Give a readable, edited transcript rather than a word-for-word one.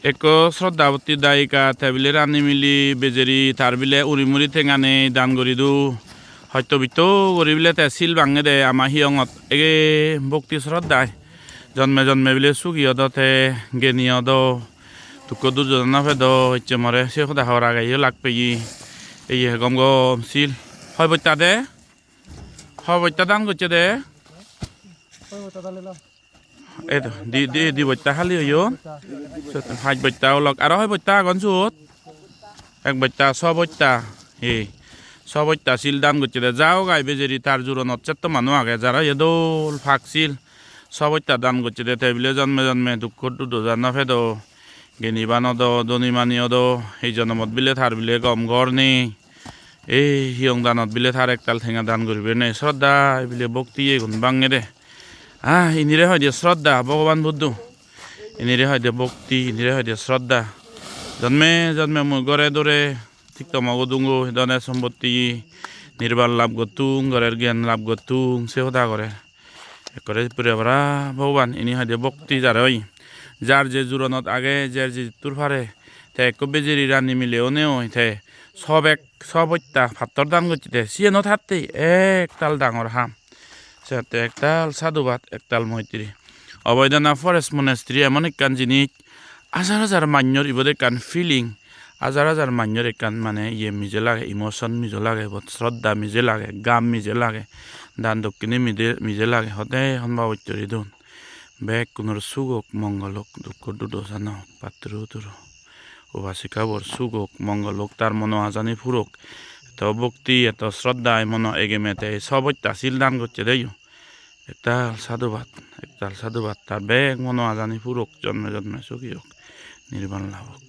এক শ্রদ্ধাবতী দায়িকা তেবিলে রানি মিলি বেজেরি তার বিলে উড়ি মুড়ি ঠেঙানে দান করি দু হয়তো বিত করি বিলে তে শিল ভাঙে দে আমার হিয়ঙত এগে ভক্তি শ্রদ্ধায় জন্মে জন্মে বিলে সুগিয়দ তে গেনিয়দ দুঃখ দুর্যোধন ফেদ ইচ্ছে মরে সে কথা হওয়ার আগে লাগ পেয়ে এই গম গম শিল হয় বইতা দে হয় বইতা দান করছে দে এই তো di bocah kali yo hai bocah lok aro hai bocah kon sut ek bocah so bocah so bocah sildan gochide jao gai bejeri tar juronot chetto manu age jara yedol faksil so bocah dan gochide tebile jন্মে জন্মে দুঃখ দুর্যোধন না ফেদো গেনি বানদ দনি মানিয়দ এই জনমত বিলে থার বিলে গম ঘর নেই এই হিয়ং দানত বিলে থার একতাল ঠেঙা দান করিবে নে শ্রদ্ধা বিলে ভক্তি গুণ বাঙে দে ইনিরে হয় দিয়ে শ্রদ্ধা ভগবান বুদ্ধ ইনিরে হয় দিয়ে ভক্তি ইনিরে হয় দিয়ে শ্রদ্ধা জন্মে জন্মে মই গড়ে দৌড়ে ঠিক তো মগ দুঙ্গু ধনের সম্পত্তি নির্বাণ লাভ গতুং ঘরের জ্ঞান লাভ গতুং সে কথা করে পুরে ভরা ভগবান ইনি হয় দিয়ে ভক্তি যার হয় যার যে জুরনত আগে যার যে তোর ফারে তে কবেজেরি রানি মিলে অনেও তে সব হত্যা ভাতর দান করছে সিয়ে নথাতে একতাল ডাঙর হাম সাথে একতাল সাধুবাদ একতাল মৈত্রী অবৈধনা ফরেস্ট মনেস্ট্রি এমন একখান জিনিস হাজার হাজার মান্যর ইবদে কান ফিলিং হাজার হাজার মান্যর একখান মানে মিজে লাগে ইমোশন মিজে লাগে শ্রদ্ধা মিজে লাগে গাম মিজে লাগে দান দক্ষিণে মিজে লাগে হতে হনবাবৈত্যরি দুন বেগ কোনোর সুগক মঙ্গলক দুঃখ দুদোষান পাত্র তুর উপাসিকা বর সুগক মঙ্গলক তার মনো আজানি ফুরক এত ভক্তি এত শ্রদ্ধায় মনো এগেমেতে সবত্যা শিল দান করছে দেই একতাল সাধুবাদ তার বেগ মনো আজানি ফুরক জন্মে জন্মে সুখী হোক নির্বাণ লাভ হোক।